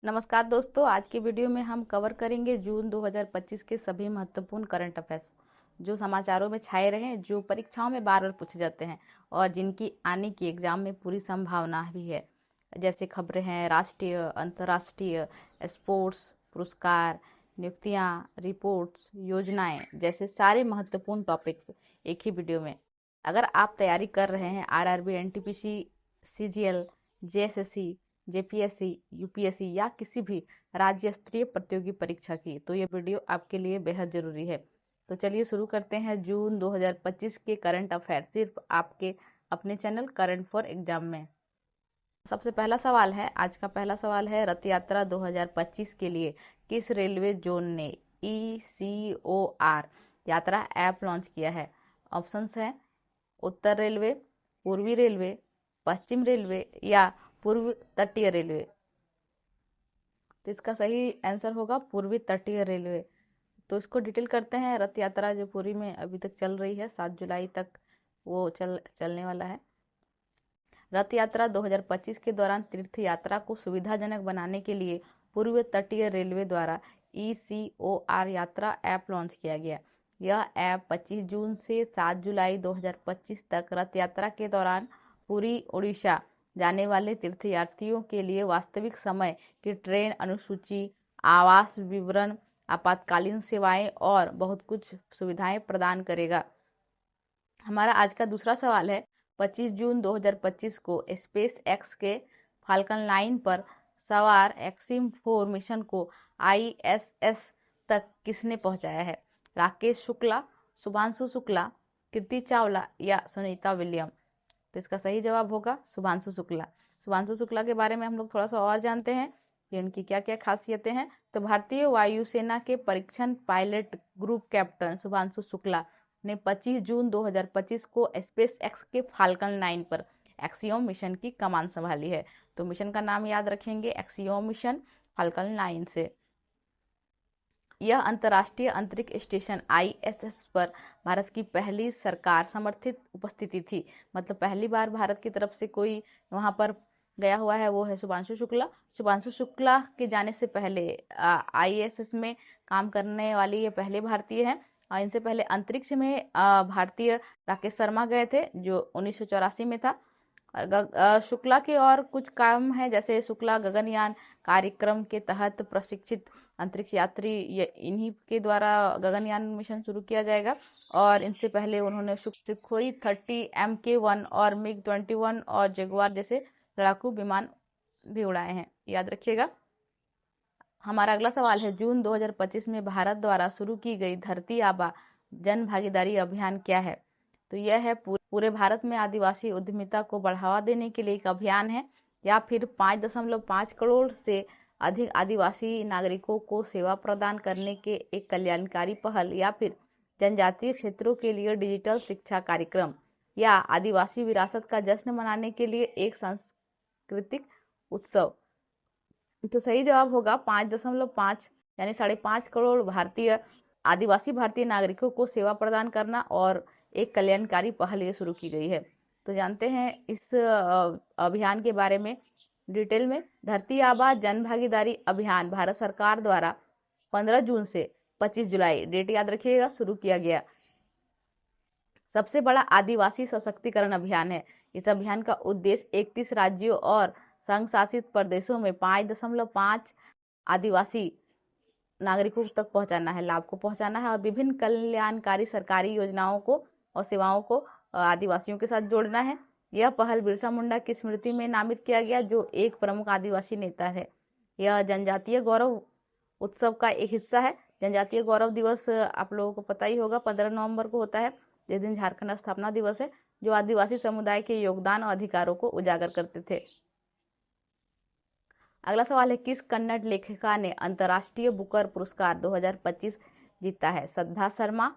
नमस्कार दोस्तों, आज की वीडियो में हम कवर करेंगे जून 2025 के सभी महत्वपूर्ण करंट अफेयर्स जो समाचारों में छाए रहे, जो परीक्षाओं में बार बार पूछे जाते हैं और जिनकी आने की एग्जाम में पूरी संभावना भी है। जैसे खबरें हैं राष्ट्रीय, अंतर्राष्ट्रीय, स्पोर्ट्स, पुरस्कार, नियुक्तियां, रिपोर्ट्स, योजनाएं जैसे सारे महत्वपूर्ण टॉपिक्स एक ही वीडियो में। अगर आप तैयारी कर रहे हैं RRB, NTPC, CGL, JSSC, JPSC, UPSC या किसी भी राज्य स्तरीय प्रतियोगी परीक्षा की, तो ये वीडियो आपके लिए बेहद जरूरी है। तो चलिए शुरू करते हैं जून 2025 के करंट अफेयर सिर्फ आपके अपने चैनल करंट फॉर एग्जाम में। सबसे पहला सवाल है, आज का पहला सवाल है, रथ यात्रा 2025 के लिए किस रेलवे जोन ने ECOR यात्रा ऐप लॉन्च किया है? ऑप्शंस हैं उत्तर रेलवे, पूर्वी रेलवे, पश्चिम रेलवे या पूर्व तटीय रेलवे। तो इसका सही आंसर होगा पूर्वी तटीय रेलवे। तो इसको डिटेल करते हैं। रथ यात्रा जो पुरी में अभी तक चल रही है, 7 जुलाई तक वो चलने वाला है। रथ यात्रा 2025 के दौरान तीर्थ यात्रा को सुविधाजनक बनाने के लिए पूर्व तटीय रेलवे द्वारा ECOR यात्रा ऐप लॉन्च किया गया। यह ऐप 25 जून से 7 जुलाई 2025 तक रथ यात्रा के दौरान पुरी उड़ीसा जाने वाले तीर्थयात्रियों के लिए वास्तविक समय की ट्रेन अनुसूची, आवास विवरण, आपातकालीन सेवाएं और बहुत कुछ सुविधाएं प्रदान करेगा। हमारा आज का दूसरा सवाल है, 25 जून 2025 को स्पेस एक्स के फाल्कन 9 पर सवार एक्सिम 4 मिशन को ISS तक किसने पहुंचाया है? राकेश शुक्ला, शुभांशु शुक्ला, कीर्ति चावला या सुनीता विलियम। तो इसका सही जवाब होगा शुभांशु शुक्ला। शुभांशु शुक्ला के बारे में हम लोग थोड़ा सा और जानते हैं कि उनकी क्या क्या खासियतें हैं। तो भारतीय वायुसेना के परीक्षण pilot group captain Shubhanshu Shukla ने 25 जून 2025 को स्पेस एक्स के फाल्कन 9 पर एक्सियोम मिशन की कमान संभाली है। तो मिशन का नाम याद रखेंगे, एक्सियोम मिशन फाल्कन 9 से। यह अंतर्राष्ट्रीय अंतरिक्ष स्टेशन ISS पर भारत की पहली सरकार समर्थित उपस्थिति थी। मतलब पहली बार भारत की तरफ से कोई वहां पर गया हुआ है, वो है शुभांशु शुक्ला। शुभांशु शुक्ला के जाने से पहले ISS में काम करने वाली ये पहले भारतीय हैं। इनसे पहले अंतरिक्ष में भारतीय राकेश शर्मा गए थे जो 1984 में था। और शुक्ला के और कुछ काम है, जैसे शुक्ला गगनयान कार्यक्रम के तहत प्रशिक्षित अंतरिक्ष यात्री, ये इन्हीं के द्वारा गगनयान मिशन शुरू किया जाएगा। और इनसे पहले उन्होंने सुखोई 30 MK1 और MiG-21 और जगुआर जैसे लड़ाकू विमान भी उड़ाए हैं, याद रखिएगा। हमारा अगला सवाल है, जून 2025 में भारत द्वारा शुरू की गई धरती आबा जन भागीदारी अभियान क्या है? तो यह है पूरे भारत में आदिवासी उद्यमिता को बढ़ावा देने के लिए एक अभियान है, या फिर 5.5 करोड़ से अधिक आदिवासी नागरिकों को सेवा प्रदान करने के एक कल्याणकारी पहल, या फिर जनजातीय क्षेत्रों के लिए डिजिटल शिक्षा कार्यक्रम, या आदिवासी विरासत का जश्न मनाने के लिए एक सांस्कृतिक उत्सव। तो सही जवाब होगा 5.5 यानी 5.5 करोड़ आदिवासी भारतीय नागरिकों को सेवा प्रदान करना और एक कल्याणकारी पहल ये शुरू की गई है। तो जानते हैं इस अभियान के बारे में डिटेल में। धरती आबा जन भागीदारी अभियान भारत सरकार द्वारा 15 जून से 25 जुलाई, डेट याद रखिएगा, शुरू किया गया सबसे बड़ा आदिवासी सशक्तिकरण अभियान है। इस अभियान का उद्देश्य 31 राज्यों और संघ शासित प्रदेशों में 5.5 आदिवासी नागरिकों तक पहुंचाना है, लाभ को पहुंचाना है, और विभिन्न कल्याणकारी सरकारी योजनाओं को और सेवाओं को आदिवासियों के साथ जोड़ना है। यह पहल बिरसा मुंडा की स्मृति में नामित किया गया, जो एक प्रमुख आदिवासी नेता है। यह जनजातीय गौरव उत्सव का एक हिस्सा है। जनजातीय गौरव दिवस आप लोगों को पता ही होगा, 15 नवंबर को होता है। इस दिन झारखंड स्थापना दिवस है, जो आदिवासी समुदाय के योगदान और अधिकारों को उजागर करते थे। अगला सवाल है, किस कन्नड़ लेखिका ने अंतर्राष्ट्रीय बुकर पुरस्कार 2025 जीता है? श्रद्धा शर्मा,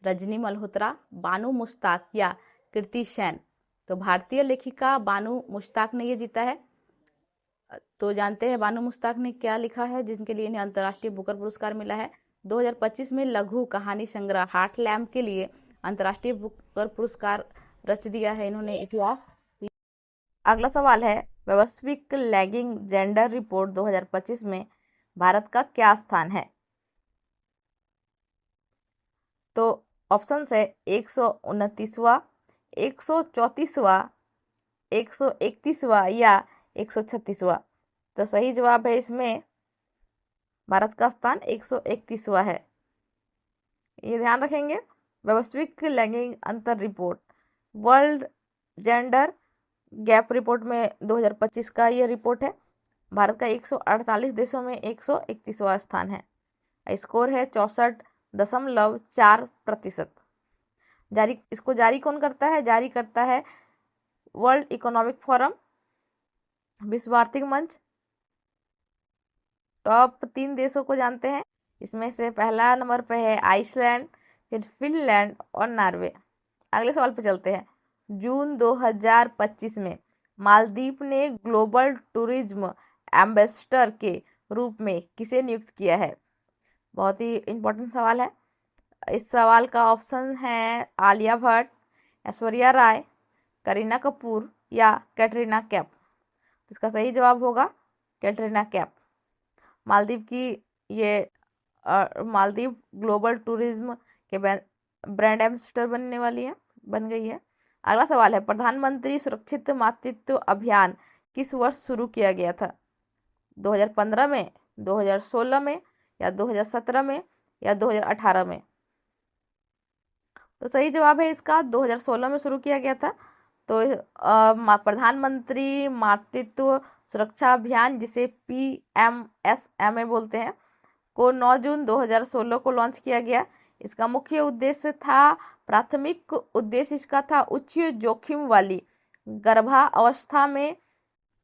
रजनी मल्होत्रा, बानू मुश्ताक या कृति सेन। तो भारतीय लेखिका बानू मुश्ताक ने ये जीता है। तो जानते हैं बानू मुश्ताक ने क्या लिखा है जिनके लिए इन्हें अंतर्राष्ट्रीय बुकर पुरस्कार मिला है? 2025 में लघु कहानी संग्रह हार्ट लैम्प के लिए अंतर्राष्ट्रीय बुकर पुरस्कार रच दिया है इन्होंने, इतिहास। अगला सवाल है, वैश्विक लैगिंग जेंडर रिपोर्ट 2025 में भारत का क्या स्थान है? तो ऑप्शन है 129वां, 134वां, 131वां या 136वां। तो सही जवाब है इसमें भारत का स्थान 131वां है। ये ध्यान रखेंगे। वैश्विक लैंगिक अंतर report, world gender gap report में 2025 का ये रिपोर्ट है। भारत का 148 देशों में 131वां स्थान है। स्कोर है 64.4%। इसको जारी कौन करता है? जारी करता है वर्ल्ड इकोनॉमिक फोरम, विश्व आर्थिक मंच। टॉप 3 देशों को जानते हैं, इसमें से पहला नंबर पे है आइसलैंड, फिर फिनलैंड और नॉर्वे। अगले सवाल पे चलते हैं। जून 2025 में मालदीव ने ग्लोबल टूरिज्म एम्बेसडर के रूप में किसे नियुक्त किया है? बहुत ही इम्पोर्टेंट सवाल है। इस सवाल का ऑप्शन है आलिया भट्ट, ऐश्वर्या राय, करीना कपूर या कैटरीना कैफ। तो इसका सही जवाब होगा कैटरीना कैफ। मालदीव की ये मालदीव ग्लोबल टूरिज्म के ब्रांड एम्बेसडर बनने वाली है, बन गई है। अगला सवाल है, प्रधानमंत्री सुरक्षित मातृत्व अभियान किस वर्ष शुरू किया गया था? 2015 में, 2016 में या 2017 में या 2018 में? तो सही जवाब है इसका 2016 में शुरू किया गया था। तो प्रधानमंत्री मातृत्व सुरक्षा अभियान, जिसे PMSMA बोलते हैं, को 9 जून 2016 को लॉन्च किया गया। इसका मुख्य उद्देश्य था, प्राथमिक उद्देश्य इसका था उच्च जोखिम वाली गर्भावस्था में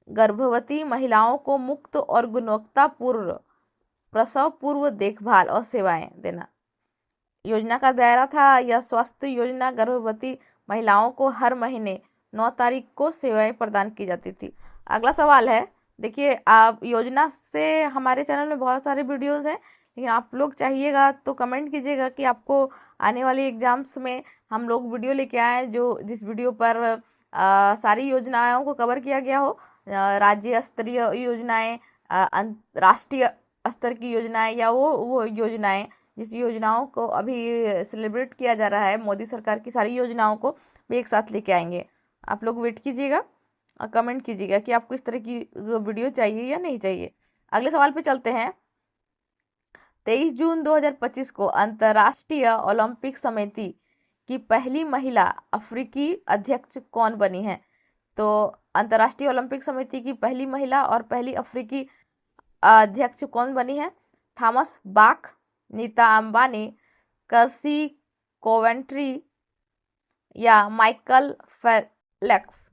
गर्भवती महिलाओं को मुक्त और गुणवत्तापूर्ण प्रसव पूर्व देखभाल और सेवाएं देना। योजना का दायरा था यह स्वास्थ्य योजना, गर्भवती महिलाओं को हर महीने 9 तारीख को सेवाएं प्रदान की जाती थी। अगला सवाल है, देखिए आप योजना से हमारे चैनल में बहुत सारे वीडियोस हैं, लेकिन आप लोग चाहिएगा तो कमेंट कीजिएगा कि आपको आने वाली एग्जाम्स में हम लोग वीडियो लेके आए जिस वीडियो पर सारी योजनाओं को कवर किया गया हो। राज्य स्तरीय योजनाएं, राष्ट्रीय स्तर की योजनाएं या वो योजनाएं जिस योजनाओं को अभी सेलिब्रेट किया जा रहा है, मोदी सरकार की सारी योजनाओं को भी एक साथ लेके आएंगे। आप लोग वेट कीजिएगा और कमेंट कीजिएगा कि आपको इस तरह की वीडियो चाहिए या नहीं चाहिए। अगले सवाल पे चलते हैं। 23 जून 2025 को अंतर्राष्ट्रीय ओलंपिक समिति की पहली महिला अफ्रीकी अध्यक्ष कौन बनी है? तो अंतर्राष्ट्रीय ओलंपिक समिति की पहली महिला और पहली अफ्रीकी अध्यक्ष कौन बनी है? थॉमस बाख, नीता अंबानी, कर्सी कोवेंट्री या माइकल फेल्क्स?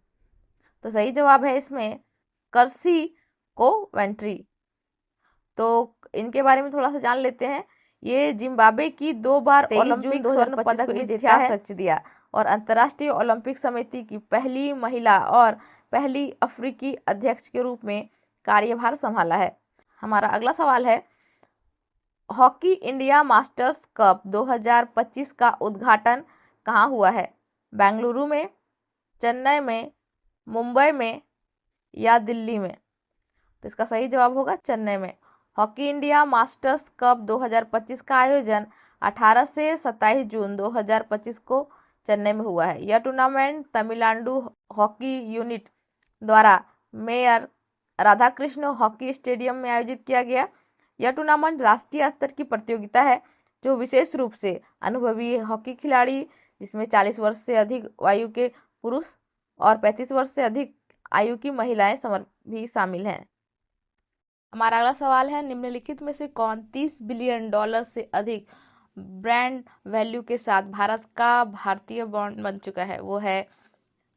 तो सही जवाब है इसमें कर्सी कोवेंट्री। तो इनके बारे में थोड़ा सा जान लेते हैं। ये जिम्बाब्वे की 2 बार ओलंपिक स्वर्ण पदक को इतिहास रच दिया और अंतर्राष्ट्रीय ओलंपिक समिति की पहली महिला और पहली अफ्रीकी अध्यक्ष के रूप में कार्यभार संभाला है। हमारा अगला सवाल है, हॉकी इंडिया मास्टर्स कप 2025 का उद्घाटन कहाँ हुआ है? बेंगलुरु में, चेन्नई में, मुंबई में या दिल्ली में? तो इसका सही जवाब होगा चेन्नई में। हॉकी इंडिया मास्टर्स कप 2025 का आयोजन 18 से 27 जून 2025 को चेन्नई में हुआ है। यह टूर्नामेंट तमिलनाडु हॉकी यूनिट द्वारा मेयर राधाकृष्ण हॉकी स्टेडियम में आयोजित किया गया। यह टूर्नामेंट राष्ट्रीय स्तर की प्रतियोगिता है जो विशेष रूप से अनुभवी हॉकी खिलाड़ी, जिसमें 40 वर्ष से अधिक आयु के पुरुष और 35 वर्ष से अधिक आयु की महिलाएं भी शामिल हैं। हमारा अगला सवाल है, निम्नलिखित में से कौन $30 बिलियन से अधिक ब्रांड वैल्यू के साथ भारत का भारतीय बॉन्ड बन चुका है? वो है,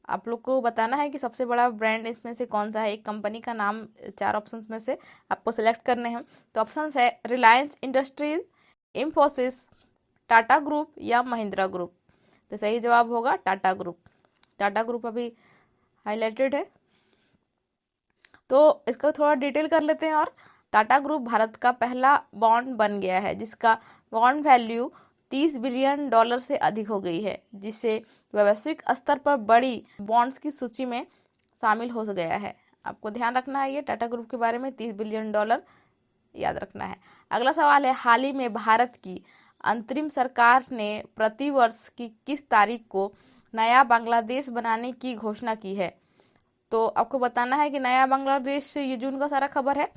आप लोग को बताना है कि सबसे बड़ा ब्रांड इसमें से कौन सा है। एक कंपनी का नाम 4 ऑप्शंस में से आपको सिलेक्ट करने हैं। तो ऑप्शंस है रिलायंस इंडस्ट्रीज, इंफोसिस, टाटा ग्रुप या महिंद्रा ग्रुप। तो सही जवाब होगा टाटा ग्रुप। टाटा ग्रुप अभी हाईलाइटेड है, तो इसका थोड़ा डिटेल कर लेते हैं। और टाटा ग्रुप भारत का पहला बॉन्ड बन गया है जिसका बॉन्ड वैल्यू $30 बिलियन से अधिक हो गई है, जिससे वैश्विक स्तर पर बड़ी बॉन्ड्स की सूची में शामिल हो गया है। आपको ध्यान रखना है ये टाटा ग्रुप के बारे में, $30 बिलियन याद रखना है। अगला सवाल है, हाल ही में भारत की अंतरिम सरकार ने प्रतिवर्ष की किस तारीख को नया बांग्लादेश बनाने की घोषणा की है? तो आपको बताना है कि नया बांग्लादेश, ये जून का सारा खबर है,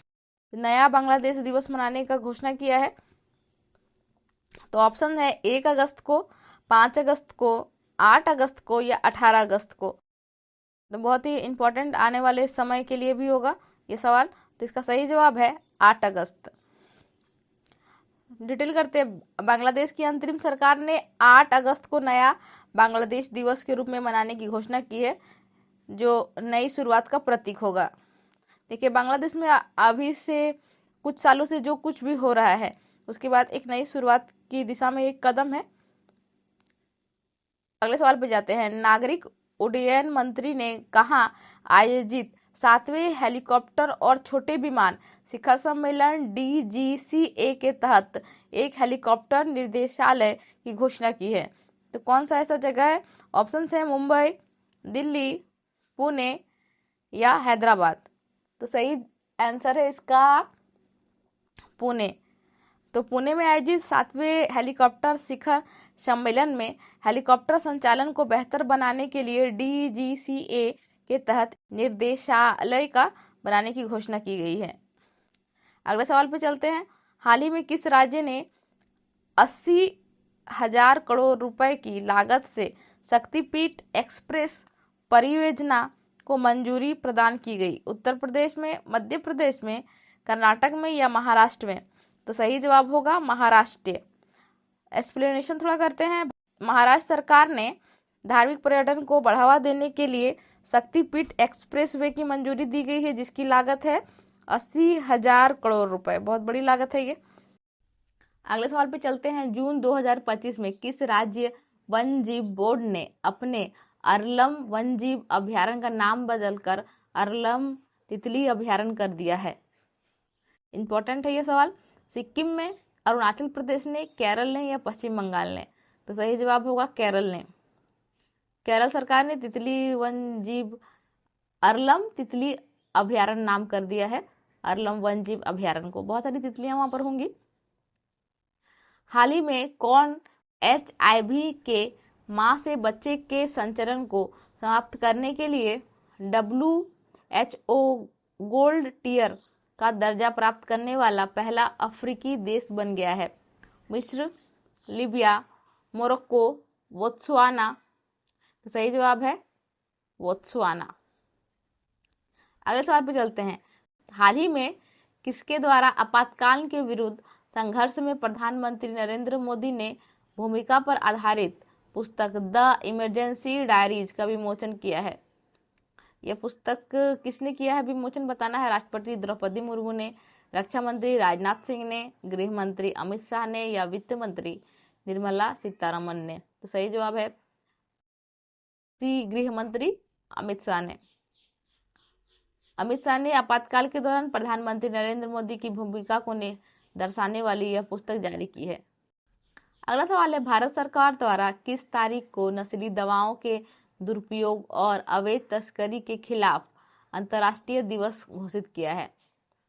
नया बांग्लादेश दिवस मनाने का घोषणा किया है। तो ऑप्शन है 1 अगस्त को, 5 अगस्त को, 8 अगस्त को या 18 अगस्त को। तो बहुत ही इंपॉर्टेंट आने वाले समय के लिए भी होगा ये सवाल। तो इसका सही जवाब है 8 अगस्त। डिटेल करते हैं। बांग्लादेश की अंतरिम सरकार ने 8 अगस्त को नया बांग्लादेश दिवस के रूप में मनाने की घोषणा की है, जो नई शुरुआत का प्रतीक होगा। देखिए, बांग्लादेश में अभी से कुछ सालों से जो कुछ भी हो रहा है, उसके बाद एक नई शुरुआत की दिशा में एक कदम है। अगले सवाल पे जाते हैं। नागरिक उड्डयन मंत्री ने कहाँ आयोजित 7वें हेलीकॉप्टर और छोटे विमान शिखर सम्मेलन DGCA के तहत एक हेलीकॉप्टर निर्देशालय की घोषणा की है? तो कौन सा ऐसा जगह है? ऑप्शन है मुंबई, दिल्ली, पुणे या हैदराबाद। तो सही आंसर है इसका पुणे। तो पुणे में आयोजित 7वें हेलीकॉप्टर शिखर सम्मेलन में हेलीकॉप्टर संचालन को बेहतर बनाने के लिए DGCA के तहत निर्देशालय का बनाने की घोषणा की गई है। अगले सवाल पे चलते हैं। हाल ही में किस राज्य ने 80,000 करोड़ रुपए की लागत से शक्तिपीठ एक्सप्रेस परियोजना को मंजूरी प्रदान की गई? उत्तर प्रदेश में, मध्य प्रदेश में, कर्नाटक में या महाराष्ट्र में? तो सही जवाब होगा महाराष्ट्र। एक्सप्लेनेशन थोड़ा करते हैं। महाराष्ट्र सरकार ने धार्मिक पर्यटन को बढ़ावा देने के लिए शक्तिपीठ एक्सप्रेसवे की मंजूरी दी गई है, जिसकी लागत है 80,000 करोड़ रुपए। बहुत बड़ी लागत है ये। अगले सवाल पे चलते हैं। जून 2025 में किस राज्य वन जीव बोर्ड ने अपने अरलम वन जीव अभ्यारण्य का नाम बदलकर अरलम तितली अभ्यारण्य कर दिया है? इंपॉर्टेंट है ये सवाल। सिक्किम में, अरुणाचल प्रदेश ने, केरल ने या पश्चिम बंगाल ने? तो सही जवाब होगा केरल ने। केरल सरकार ने तितली वन जीव अरलम तितली अभ्यारण्य नाम कर दिया है, अरलम वन जीव अभ्यारण्य को। बहुत सारी तितलियां वहां पर होंगी। हाल ही में कौन HIV के मां से बच्चे के संचरण को समाप्त करने के लिए WHO गोल्ड टियर का दर्जा प्राप्त करने वाला पहला अफ्रीकी देश बन गया है? मिस्र, लीबिया, मोरक्को, बोत्सवाना? तो सही जवाब है बोत्सवाना। अगले सवाल पे चलते हैं। हाल ही में किसके द्वारा आपातकाल के विरुद्ध संघर्ष में प्रधानमंत्री नरेंद्र मोदी ने भूमिका पर आधारित पुस्तक द इमरजेंसी डायरीज का विमोचन किया है? यह पुस्तक किसने किया है विमोचन, बताना है। राष्ट्रपति द्रौपदी मुर्मू ने, रक्षा मंत्री राजनाथ सिंह ने, गृह मंत्री अमित शाह ने या वित्त मंत्री निर्मला सीतारमन ने? तो सही जवाब है गृह मंत्री अमित शाह ने। अमित शाह ने आपातकाल के दौरान प्रधानमंत्री नरेंद्र मोदी की भूमिका को दर्शाने वाली यह पुस्तक जारी की है। अगला सवाल है, भारत सरकार द्वारा किस तारीख को नस्ली दवाओं के दुरुपयोग और अवैध तस्करी के खिलाफ अंतर्राष्ट्रीय दिवस घोषित किया है?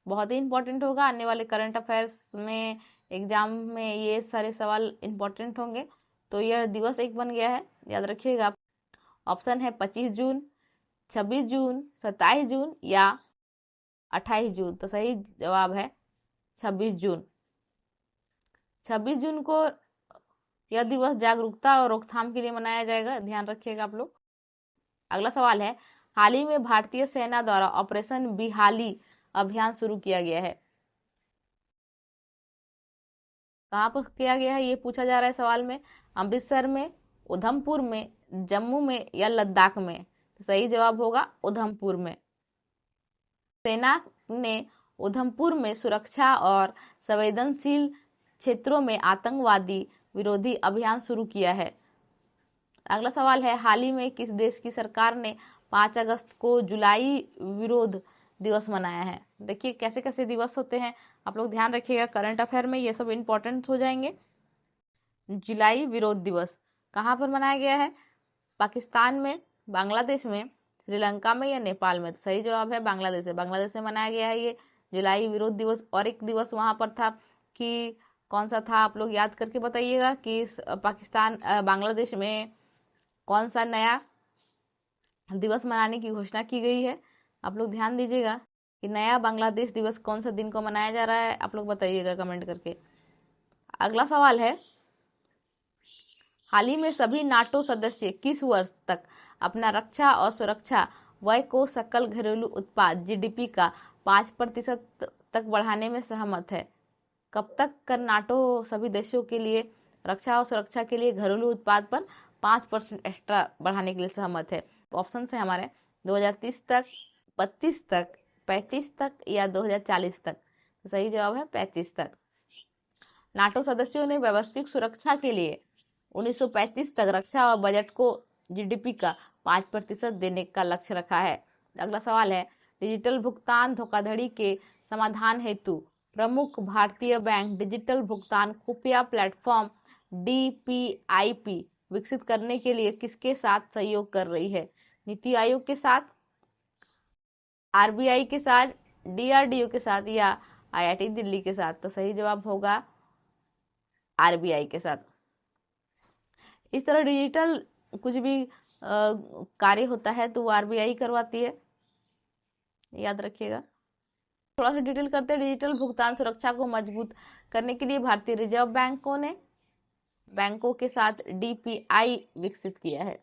बहुत ही इंपॉर्टेंट होगा। आने वाले करंट अफेयर्स में, एग्जाम में ये सारे सवाल इंपॉर्टेंट होंगे। तो यह दिवस एक बन गया है, याद रखिएगा। ऑप्शन है 25 जून, 26 जून, 27 जून या 28 जून। तो सही जवाब है 26 जून। 26 जून को यह दिवस जागरूकता और रोकथाम के लिए मनाया जाएगा, ध्यान रखिएगा आप लोग। अगला सवाल है, हाल ही में भारतीय सेना द्वारा ऑपरेशन बिहाली अभियान शुरू किया गया है? कहाँ पर किया गया है ये पूछा जा रहा है सवाल में। अमृतसर में, उधमपुर में, जम्मू में या लद्दाख में? तो सही जवाब होगा उधमपुर में। सेना ने उधमपुर में सुरक्षा और संवेदनशील क्षेत्रों में आतंकवादी विरोधी अभियान शुरू किया है। अगला सवाल है, हाल ही में किस देश की सरकार ने 5 अगस्त को जुलाई विरोध दिवस मनाया है? देखिए कैसे कैसे दिवस होते हैं, आप लोग ध्यान रखिएगा। करंट अफेयर में ये सब इंपॉर्टेंट हो जाएंगे। जुलाई विरोध दिवस कहाँ पर मनाया गया है? पाकिस्तान में, बांग्लादेश में, श्रीलंका में या नेपाल में? तो सही जवाब है बांग्लादेश है। बांग्लादेश में मनाया गया है ये जुलाई विरोध दिवस। और एक दिवस वहां पर था कि कौन सा था, आप लोग याद करके बताइएगा कि पाकिस्तान बांग्लादेश में कौन सा नया दिवस मनाने की घोषणा की गई है। आप लोग ध्यान दीजिएगा कि नया बांग्लादेश दिवस कौन सा दिन को मनाया जा रहा है, आप लोग बताइएगा कमेंट करके। अगला सवाल है, हाल ही में सभी नाटो सदस्य किस वर्ष तक अपना रक्षा और सुरक्षा व्यय को सकल घरेलू उत्पाद जीडीपी का 5% तक बढ़ाने में सहमत है? कब तक कर नाटो सभी देशों के लिए रक्षा और सुरक्षा के लिए घरेलू उत्पाद पर 5% एक्स्ट्रा बढ़ाने के लिए सहमत है? ऑप्शन है हमारे 2030 तक, 32 तक, 35 तक या 2040 तक। तो सही जवाब है 35 तक। नाटो सदस्यों ने वैश्विक सुरक्षा के लिए 1935 तक रक्षा और बजट को जीडीपी का 5% देने का लक्ष्य रखा है। अगला सवाल है, डिजिटल भुगतान धोखाधड़ी के समाधान हेतु प्रमुख भारतीय बैंक डिजिटल भुगतान खुफिया प्लेटफॉर्म डीपीआईपी विकसित करने के लिए किसके साथ सहयोग कर रही है? नीति आयोग के साथ, आरबीआई के साथ, डीआरडीओ के साथ या आईआईटी दिल्ली के साथ? तो सही जवाब होगा आरबीआई के साथ। इस तरह डिजिटल कुछ भी कार्य होता है तो वो आरबीआई करवाती है, याद रखिएगा। थोड़ा सा डिटेल करते हैं। डिजिटल भुगतान सुरक्षा को मजबूत करने के लिए भारतीय रिजर्व बैंकों ने बैंकों के साथ डीपीआई विकसित किया है।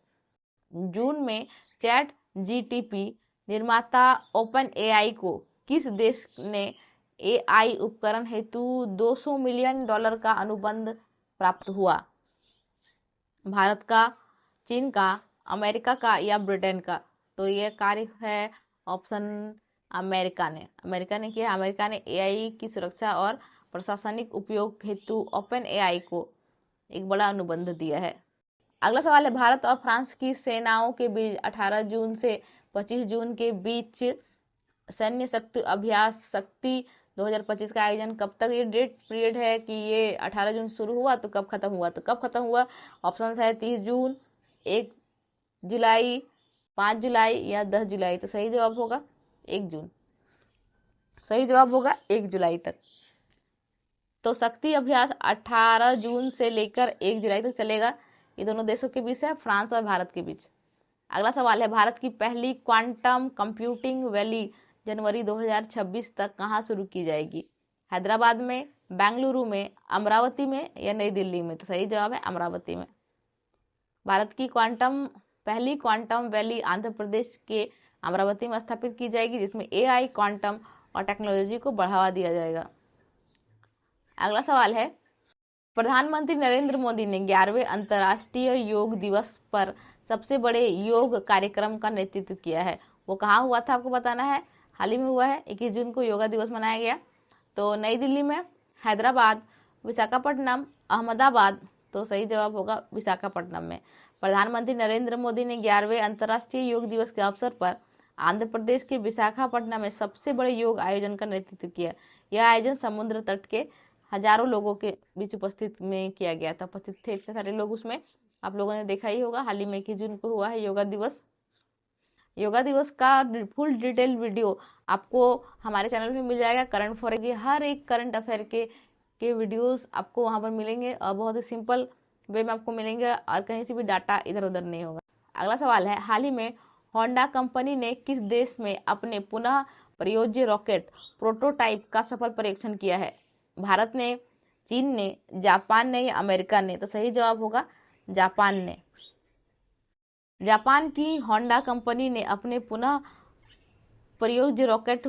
जून में चैट जीटीपी निर्माता ओपन एआई को किस देश ने एआई उपकरण हेतु $200 मिलियन का अनुबंध प्राप्त हुआ? भारत का, चीन का, अमेरिका का या ब्रिटेन का? तो ये कार्य है ऑप्शन अमेरिका ने किया। अमेरिका ने एआई की सुरक्षा और प्रशासनिक उपयोग हेतु ओपन एआई को एक बड़ा अनुबंध दिया है। अगला सवाल है, भारत और फ्रांस की सेनाओं के बीच 18 जून से 25 जून के बीच सैन्य शक्ति अभ्यास शक्ति 2025 का आयोजन कब तक? ये डेट पीरियड है कि ये 18 जून शुरू हुआ तो कब खत्म हुआ? तो कब खत्म हुआ? ऑप्शन है 30 जून, 1 जुलाई, 5 जुलाई या 10 जुलाई। तो सही जवाब होगा 1 जून। सही जवाब होगा 1 जुलाई तक। तो शक्ति अभ्यास 18 जून से लेकर 1 जुलाई तक चलेगा। ये दोनों देशों के बीच है, फ्रांस और भारत के बीच। अगला सवाल है, भारत की पहली क्वांटम कंप्यूटिंग वैली जनवरी 2026 तक कहाँ शुरू की जाएगी? हैदराबाद में, बेंगलुरु में, अमरावती में या नई दिल्ली में? तो सही जवाब है अमरावती में। भारत की पहली क्वांटम वैली आंध्र प्रदेश के अमरावती में स्थापित की जाएगी, जिसमें एआई, क्वांटम और टेक्नोलॉजी को बढ़ावा दिया जाएगा। अगला सवाल है, प्रधानमंत्री नरेंद्र मोदी ने 11वें अंतर्राष्ट्रीय योग दिवस पर सबसे बड़े योग कार्यक्रम का नेतृत्व किया है। वो कहाँ हुआ था आपको बताना है। हाल ही में हुआ है, 21 जून को योगा दिवस मनाया गया। तो नई दिल्ली में, हैदराबाद, विशाखापट्टनम, अहमदाबाद। तो सही जवाब होगा विशाखापट्टनम में। प्रधानमंत्री नरेंद्र मोदी ने 11वें अंतर्राष्ट्रीय योग दिवस के अवसर पर आंध्र प्रदेश के विशाखापट्टनम में सबसे बड़े योग आयोजन का नेतृत्व किया। यह आयोजन समुद्र तट के हजारों लोगों के बीच उपस्थित में किया गया था। उपस्थित थे इतने सारे लोग उसमें, आप लोगों ने देखा ही होगा। हाल ही में 21 जून को हुआ है योगा दिवस। योगा दिवस का फुल डिटेल वीडियो आपको हमारे चैनल पे मिल जाएगा। करंट फॉर के हर एक करंट अफेयर के वीडियोस आपको वहाँ पर मिलेंगे और बहुत ही सिंपल वे में आपको मिलेंगे और कहीं से भी डाटा इधर उधर नहीं होगा। अगला सवाल है, हाल ही में होंडा कंपनी ने किस देश में अपने पुनः प्रयोज्य रॉकेट प्रोटोटाइप का सफल परीक्षण किया है? भारत ने, चीन ने, जापान ने या अमेरिका ने? तो सही जवाब होगा जापान ने। जापान की होंडा कंपनी ने अपने पुनः प्रयोज्य रॉकेट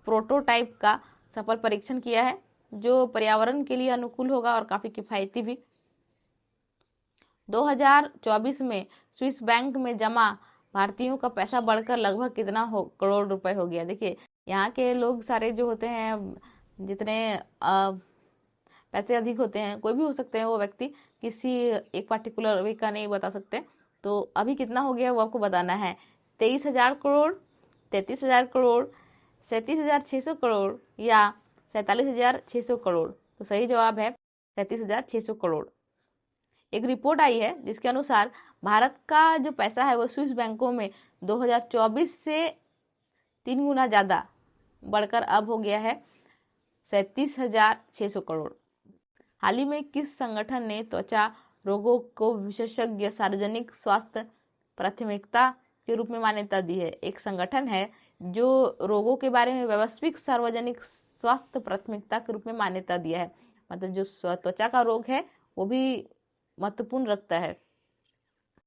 प्रोटोटाइप का सफल परीक्षण किया है, जो पर्यावरण के लिए अनुकूल होगा और काफी किफायती भी। 2024 में स्विस बैंक में जमा भारतीयों का पैसा बढ़कर लगभग कितना करोड़ रुपए हो गया? देखिए, यहाँ के लोग सारे जो होते हैं, जितने पैसे अधिक होते हैं, कोई भी हो सकते हैं वो व्यक्ति, किसी एक पार्टिकुलर वे का नहीं बता सकते। तो अभी कितना हो गया वो आपको बताना है। 23,000 करोड़, 33,000 करोड़, 37,600 करोड़ या 47,600 करोड़? तो सही जवाब है 37,600 करोड़। एक रिपोर्ट आई है जिसके अनुसार भारत का जो पैसा है वो स्विस बैंकों में 2024 से 3 गुना ज़्यादा बढ़कर अब हो गया है 37,600 करोड़। हाल ही में किस संगठन ने त्वचा रोगों को विशेषज्ञ सार्वजनिक स्वास्थ्य प्राथमिकता के रूप में मान्यता दी है? एक संगठन है जो रोगों के बारे में वैश्विक सार्वजनिक स्वास्थ्य प्राथमिकता के रूप में मान्यता दिया है, मतलब जो त्वचा का रोग है वो भी महत्वपूर्ण रखता है।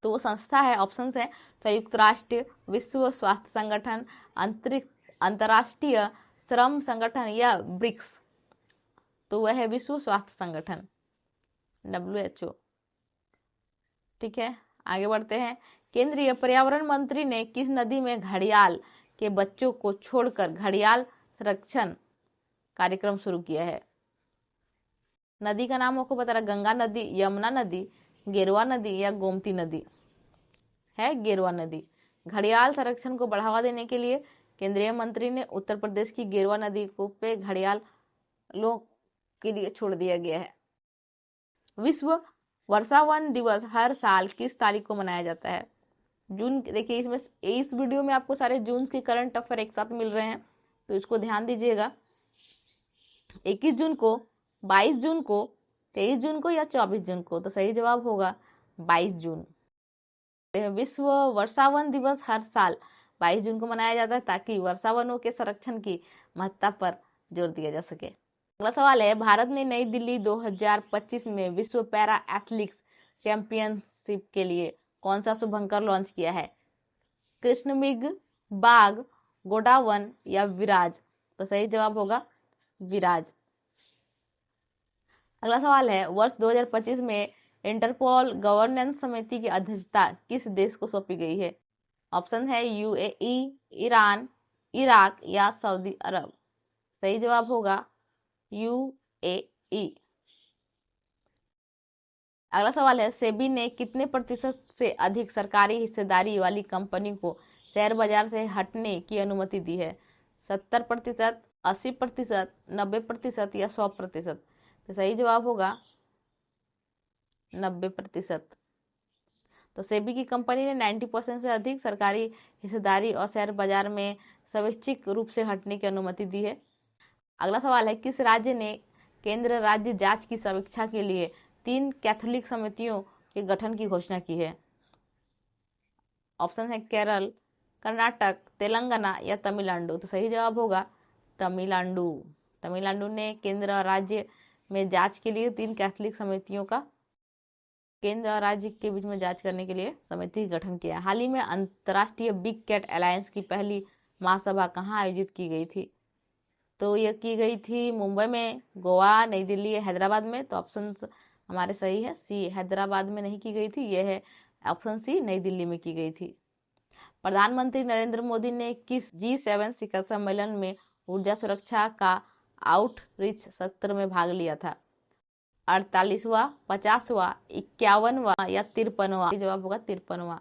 तो वो संस्था है, ऑप्शंस है संयुक्त राष्ट्र, विश्व स्वास्थ्य संगठन, अंतर्राष्ट्रीय श्रम संगठन या ब्रिक्स। तो वह है विश्व स्वास्थ्य संगठन, WHO। ठीक है, आगे बढ़ते हैं। केंद्रीय पर्यावरण मंत्री ने किस नदी में घड़ियाल के बच्चों को छोड़कर घड़ियाल संरक्षण कार्यक्रम शुरू किया है? नदी का नाम आपको पता है, गंगा नदी, यमुना नदी, गेरवा नदी या गोमती नदी? है गेरवा नदी। घड़ियाल संरक्षण को बढ़ावा देने के लिए केंद्रीय मंत्री ने उत्तर प्रदेश की गेरवा नदी को पे घड़ियालों के लिए छोड़ दिया गया है। विश्व वर्षावन दिवस हर साल किस तारीख को मनाया जाता है? जून। देखिए इसमें इस वीडियो में आपको सारे जून के करंट अफेयर एक साथ मिल रहे हैं, तो इसको ध्यान दीजिएगा। 21 जून को, 22 जून को, 23 जून को या 24 जून को? तो सही जवाब होगा 22 जून। विश्व वर्षावन दिवस हर साल 22 जून को मनाया जाता है ताकि वर्षावनों के संरक्षण की महत्ता पर जोर दिया जा सके। अगला सवाल है, भारत ने नई दिल्ली 2025 में विश्व पैरा एथलेटिक्स चैंपियनशिप के लिए कौन सा शुभंकर लॉन्च किया है? कृष्णमृग, बाघ, गोडावन या विराज? तो सही जवाब होगा विराज। अगला सवाल है, वर्ष 2025 में इंटरपोल गवर्नेंस समिति की अध्यक्षता किस देश को सौंपी गई है? ऑप्शन है UAE, ईरान, इराक या सऊदी अरब? सही जवाब होगा UAE। अगला सवाल है, सेबी ने कितने प्रतिशत से अधिक सरकारी हिस्सेदारी वाली कंपनी को शेयर बाजार से हटने की अनुमति दी है? 70%, 80%, 90% या 100%? तो सही जवाब होगा 90%। तो सेबी की कंपनी ने 90% से अधिक सरकारी हिस्सेदारी और शेयर बाजार में स्वैच्छिक रूप से हटने की अनुमति दी है। अगला सवाल है, किस राज्य ने केंद्र राज्य जांच की समीक्षा के लिए 3 कैथोलिक समितियों के गठन की घोषणा की है? ऑप्शन है केरल, कर्नाटक, तेलंगाना या तमिलनाडु? तो सही जवाब होगा तमिलनाडु। तमिलनाडु ने केंद्र और राज्य में जांच के लिए 3 कैथोलिक समितियों का, केंद्र और राज्य के बीच में जांच करने के लिए समिति गठन किया। हाल ही में अंतर्राष्ट्रीय बिग कैट अलायंस की पहली महासभा कहाँ आयोजित की गई थी? तो यह की गई थी मुंबई में, गोवा, नई दिल्ली, हैदराबाद में? तो ऑप्शन हमारे सही है सी, हैदराबाद में नहीं की गई थी, यह है ऑप्शन सी, नई दिल्ली में की गई थी। प्रधानमंत्री नरेंद्र मोदी ने किस G7 शिखर सम्मेलन में ऊर्जा सुरक्षा का आउटरीच सत्र में भाग लिया था? 48वां, 50वां, 51वां या 53वां? जवाब होगा 53वां।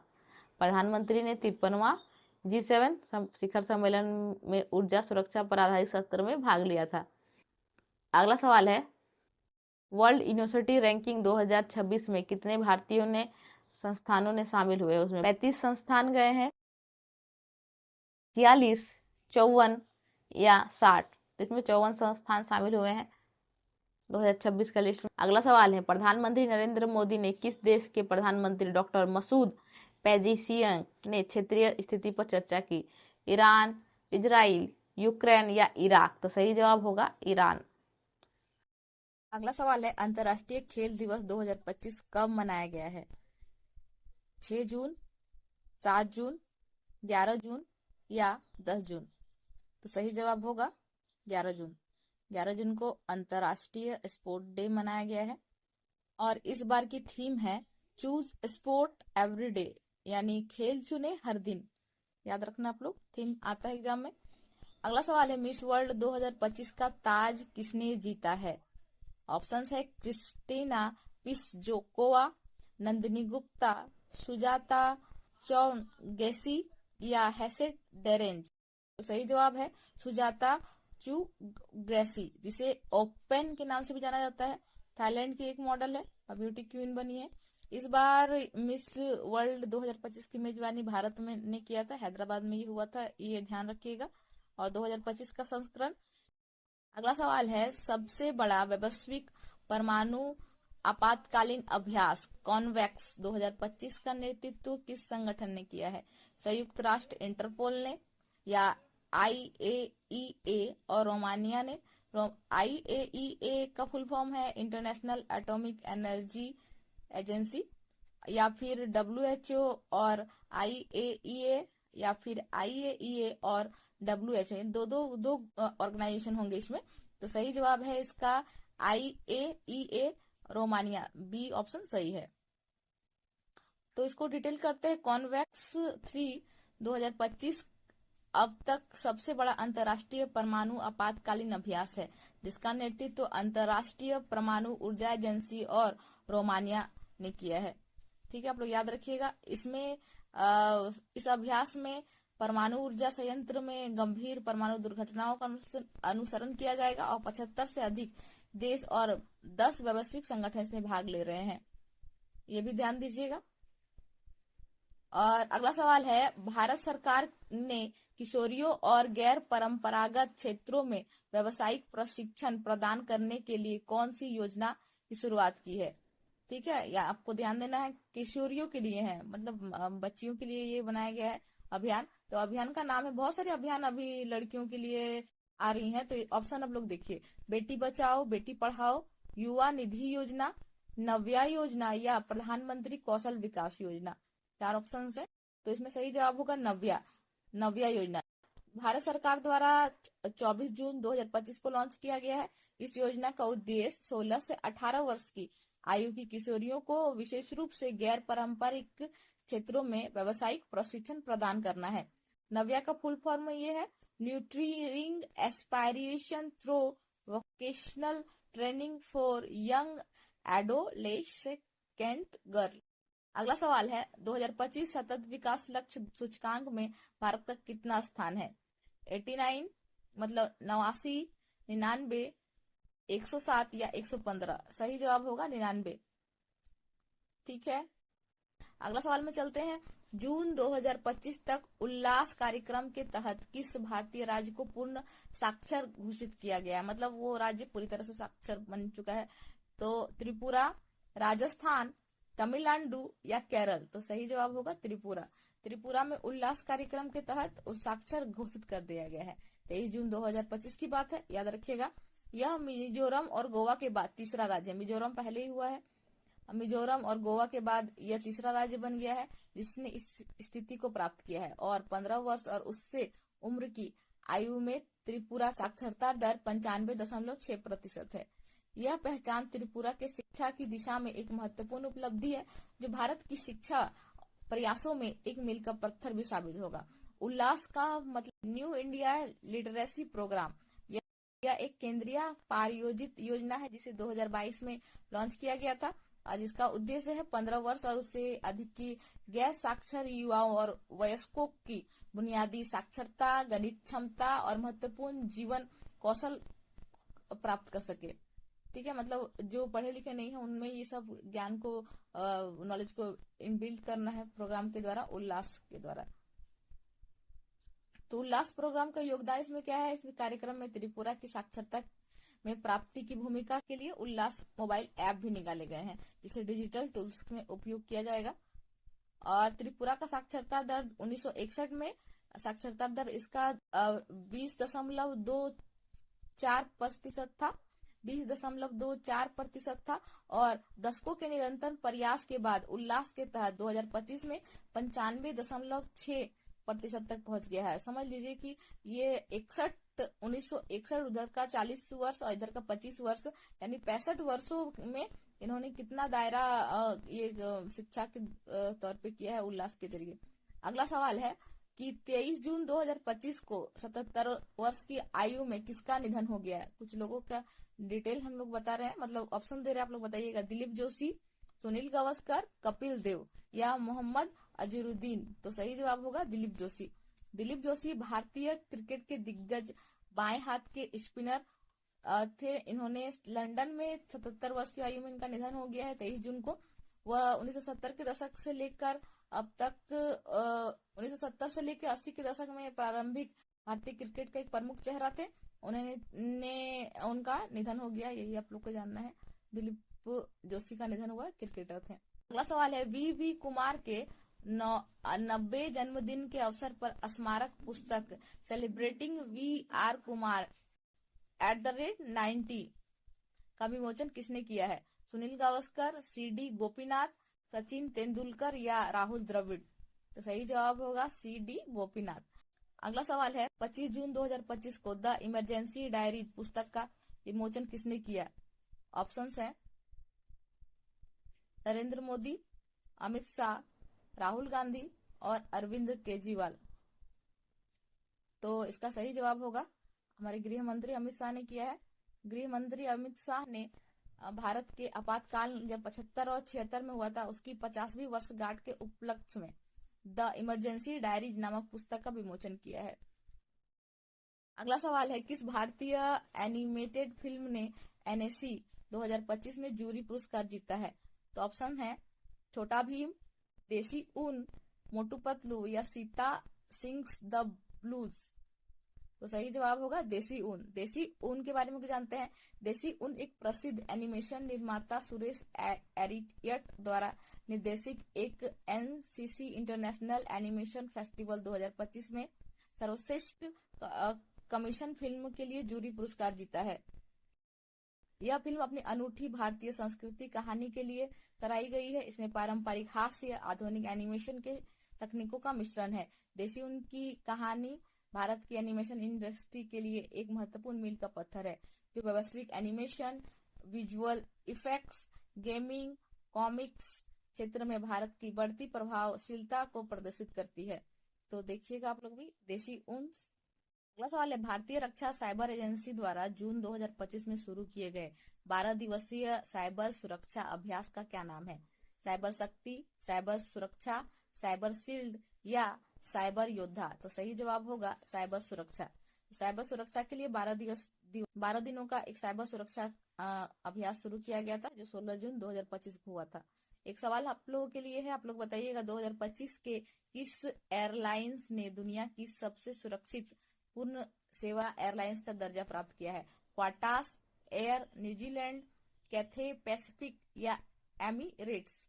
प्रधानमंत्री ने 53वां G7 शिखर सम्मेलन में ऊर्जा सुरक्षा पर आधारित सत्र में भाग लिया था। अगला सवाल है, वर्ल्ड यूनिवर्सिटी रैंकिंग 2026 में कितने भारतीयों ने संस्थानों ने शामिल हुए? उसमें 35 संस्थान गए हैं, 46, 54 या 60? इसमें 54 संस्थान शामिल हुए हैं 2026 का लिस्ट में। अगला सवाल है, प्रधानमंत्री नरेंद्र मोदी ने किस देश के प्रधानमंत्री डॉक्टर मसूद पेजिशियन ने क्षेत्रीय स्थिति पर चर्चा की? ईरान, इजराइल, यूक्रेन या इराक? तो सही जवाब होगा ईरान। अगला सवाल है, अंतर्राष्ट्रीय खेल दिवस 2025 कब मनाया गया है? 6 जून, 7 जून, 11 जून या 10 जून? तो सही जवाब होगा 11 जून। 11 जून को अंतर्राष्ट्रीय स्पोर्ट डे मनाया गया है और इस बार की थीम है चूज स्पोर्ट एवरी डे, यानी खेल चुने हर दिन। याद रखना आप लोग, थीम आता है एग्जाम में। अगला सवाल है, मिस वर्ल्ड 2025 का ताज किसने जीता है? ऑप्शंस है क्रिस्टीना पिसजोकोवा, नंदिनी गुप्ता, सुजाता चौंगेसी या हेसेट डेरेंज? तो सही जवाब है सुजाता चुगेसी, जिसे ओपन के नाम से भी जाना जाता है। थाईलैंड की एक मॉडल है और ब्यूटी क्वीन बनी है। इस बार मिस वर्ल्ड 2025 की मेजबानी भारत में ने किया था, हैदराबाद में ये हुआ था, ये ध्यान रखिएगा। और 2025 का संस्करण। अगला सवाल है, सबसे बड़ा वैश्विक परमाणु आपातकालीन अभ्यास कॉन्वेक्स 2025 का नेतृत्व किस संगठन ने किया है? संयुक्त राष्ट्र इंटरपोल ने, या IAEA और रोमानिया ने। IAEA का फुल फॉर्म है इंटरनेशनल एटॉमिक एनर्जी एजेंसी, या फिर WHO और IAEA, या फिर IAEA और WHO, दो दो दो ऑर्गेनाइजेशन होंगे इसमें। तो सही जवाब है इसका IAEA, रोमानिया, बी ऑप्शन सही है। तो इसको डिटेल करते हैं। कॉन्वेक्स 3 2025 अब तक सबसे बड़ा अंतर्राष्ट्रीय परमाणु आपातकालीन अभ्यास है, जिसका नेतृत्व अंतर्राष्ट्रीय परमाणु ऊर्जा एजेंसी और रोमानिया ने किया है। ठीक है, आप लोग याद रखिएगा। इसमें इस अभ्यास में परमाणु ऊर्जा संयंत्र में गंभीर परमाणु दुर्घटनाओं का अनुसरण किया जाएगा और 75 से अधिक देश और 10 वैश्विक संगठन इसमें भाग ले रहे हैं, ये भी ध्यान दीजिएगा। और अगला सवाल है, भारत सरकार ने किशोरियों और गैर परंपरागत क्षेत्रों में व्यावसायिक प्रशिक्षण प्रदान करने के लिए कौन सी योजना की शुरुआत की है? ठीक है, या आपको ध्यान देना है, किशोरियों के लिए है, मतलब बच्चियों के लिए ये बनाया गया है अभियान। तो अभियान का नाम है, बहुत सारे अभियान अभी लड़कियों के लिए आ रही हैं, तो ऑप्शन आप लोग देखिए, बेटी बचाओ बेटी पढ़ाओ, युवा निधि योजना, नव्या योजना, या प्रधानमंत्री कौशल विकास योजना। 4 ऑप्शन है, तो इसमें सही जवाब होगा नव्या, नव्या योजना। भारत सरकार द्वारा 24 जून 2025 को लॉन्च किया गया है। इस योजना का उद्देश्य 16 से 18 वर्ष की आयु की किशोरियों को विशेष रूप से गैर पारंपरिक क्षेत्रों में व्यावसायिक प्रशिक्षण प्रदान करना है। नव्या का फुल फॉर्म ये है, nurturing aspiration through vocational training for young adolescent girl. अगला सवाल है, 2025 सतत विकास लक्ष्य सूचकांक में भारत का कितना स्थान है? 89, मतलब 89, 99, 107 या 115? सही जवाब होगा 99। ठीक है, अगला सवाल में चलते हैं। जून 2025 तक उल्लास कार्यक्रम के तहत किस भारतीय राज्य को पूर्ण साक्षर घोषित किया गया है? मतलब वो राज्य पूरी तरह से साक्षर बन चुका है। तो त्रिपुरा, राजस्थान, तमिलनाडु या केरल? तो सही जवाब होगा त्रिपुरा। त्रिपुरा में उल्लास कार्यक्रम के तहत साक्षर घोषित कर दिया गया है। 23 जून 2025 की बात है, याद रखिएगा। यह मिजोरम और गोवा के बाद तीसरा राज्य है। मिजोरम पहले ही हुआ है, मिजोरम और गोवा के बाद यह तीसरा राज्य बन गया है जिसने इस स्थिति को प्राप्त किया है। और 15 वर्ष और उससे उम्र की आयु में त्रिपुरा साक्षरता दर 95.6% है। यह पहचान त्रिपुरा के शिक्षा की दिशा में एक महत्वपूर्ण उपलब्धि है, जो भारत की शिक्षा प्रयासों में एक मील का पत्थर भी साबित होगा। उल्लास का मतलब न्यू इंडिया लिटरेसी प्रोग्राम, यह एक केंद्रीय प्रायोजित योजना है जिसे 2022 में लॉन्च किया गया था, जिसका उद्देश्य है 15 वर्ष और उससे अधिक की गैर साक्षर युवाओं और वयस्कों की बुनियादी साक्षरता, गणित क्षमता और महत्वपूर्ण जीवन कौशल प्राप्त कर सके। ठीक है, मतलब जो पढ़े लिखे नहीं है उनमें ये सब ज्ञान को, नॉलेज को इनबिल्ड करना है प्रोग्राम के द्वारा, उल्लास के द्वारा। तो उल्लास प्रोग्राम का योगदान इसमें क्या है? इस कार्यक्रम में त्रिपुरा की साक्षरता में प्राप्ति की भूमिका के लिए उल्लास मोबाइल ऐप भी निकाले गए हैं, जिसे डिजिटल टूल्स में उपयोग किया जाएगा। और त्रिपुरा का साक्षरता दर 1961 में साक्षरता दर इसका 20.24% था, 20.24% था। और दशकों के निरंतर प्रयास के बाद उल्लास के तहत 2025 में 95.6% तक पहुंच गया है। समझ लीजिए कि ये 1961 उधर का 40 वर्ष और इधर का 25 वर्ष, यानी 65 वर्षों में इन्होंने कितना दायरा ये शिक्षा के तौर पे किया है उल्लास के जरिए। अगला सवाल है कि 23 जून 2025 को 77 वर्ष की आयु में किसका निधन हो गया है? कुछ लोगों का डिटेल हम लोग बता रहे हैं, मतलब ऑप्शन दे रहे हैं, आप लोग बताइएगा। दिलीप जोशी, सुनील गावस्कर, कपिल देव या मोहम्मद अजहरुद्दीन? तो सही जवाब होगा दिलीप जोशी। दिलीप जोशी भारतीय क्रिकेट के दिग्गज बाएं हाथ के स्पिनर थे। इन्होंने लंदन में 77 वर्ष की आयु में इनका निधन हो गया है 23 जून को। वह 1970 के दशक से लेकर अब तक 1970 से लेकर 80 के दशक में प्रारंभिक भारतीय क्रिकेट का एक प्रमुख चेहरा थे। उनका निधन हो गया, यही आप लोग को जानना है। दिलीप जोशी का निधन हुआ, क्रिकेटर थे। अगला सवाल है, वी कुमार के 90 जन्मदिन के अवसर पर स्मारक पुस्तक सेलिब्रेटिंग VR कुमार @90 का विमोचन किसने किया है? सुनील गावस्कर, CD गोपीनाथ, सचिन तेंदुलकर या राहुल द्रविड़? तो सही जवाब होगा CD गोपीनाथ। अगला सवाल है, 25 जून 2025 को द इमरजेंसी डायरी पुस्तक का विमोचन किसने किया? ऑप्शंस हैं नरेंद्र मोदी, अमित शाह, राहुल गांधी और अरविंद केजरीवाल। तो इसका सही जवाब होगा हमारे गृह मंत्री अमित शाह ने किया है। गृह मंत्री अमित शाह ने भारत के आपातकाल जब 75 और 76 में हुआ था, उसकी 50वीं वर्षगांठ के उपलक्ष्य में द इमरजेंसी डायरीज नामक पुस्तक का विमोचन किया है। अगला सवाल है, किस भारतीय एनिमेटेड फिल्म ने NSC 2025 में जूरी पुरस्कार जीता है? तो ऑप्शन है छोटा भीम, देसी ऊन, मोटू पतलू या सीता सिंग्स द ब्लूज। तो सही जवाब होगा देसी ऊन। देसी ऊन के बारे में जानते हैं। देसी ऊन एक प्रसिद्ध एनिमेशन निर्माता सुरेश एरियट द्वारा निर्देशित एक NCC इंटरनेशनल एनिमेशन फेस्टिवल 2025 में सर्वश्रेष्ठ कमीशन फिल्म के लिए जूरी पुरस्कार जीता है। यह फिल्म अपनी अनूठी भारतीय संस्कृति कहानी के लिए सराही गई है। इसमें पारंपरिक हास्य या आधुनिक एनिमेशन के तकनीकों का मिश्रण है। देसी ऊन की कहानी भारत की एनिमेशन इंडस्ट्री के लिए एक महत्वपूर्ण मील का पत्थर है, जो वैश्विक animation, visual effects, gaming, comics क्षेत्र में भारत की बढ़ती प्रभावशीलता को प्रदर्शित करती है। तो देखिएगा आप लोग भी देसी ऊन। अगला सवाल है, भारतीय रक्षा साइबर एजेंसी द्वारा जून 2025 में शुरू किए गए 12 दिवसीय साइबर सुरक्षा अभ्यास का क्या नाम है? साइबर शक्ति, साइबर सुरक्षा, साइबर शील्ड या साइबर योद्धा? तो सही जवाब होगा साइबर सुरक्षा। साइबर सुरक्षा के लिए 12 दिनों का एक साइबर सुरक्षा अभ्यास शुरू किया गया था, जो 16 जून 2025 को हुआ था। एक सवाल आप लोगों के लिए है, आप लोग बताइएगा 2025 के किस एयरलाइंस ने दुनिया की सबसे सुरक्षित पूर्ण सेवा एयरलाइंस का दर्जा प्राप्त किया है? क्वाटास, एयर न्यूजीलैंड, कैथे पैसिफिक या एमिरेट्स?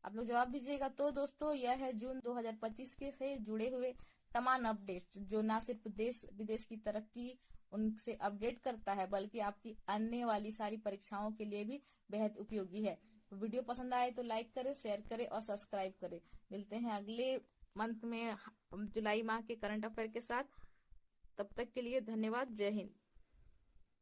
आप लोग जवाब दीजिएगा। तो दोस्तों, यह है जून 2025 के से जुड़े हुए तमाम अपडेट, जो ना सिर्फ देश विदेश की तरक्की उनसे अपडेट करता है, बल्कि आपकी आने वाली सारी परीक्षाओं के लिए भी बेहद उपयोगी है। तो वीडियो पसंद आए तो लाइक करें, शेयर करें और सब्सक्राइब करें। मिलते हैं अगले मंथ में जुलाई माह के करंट अफेयर के साथ। तब तक के लिए धन्यवाद। जय हिंद।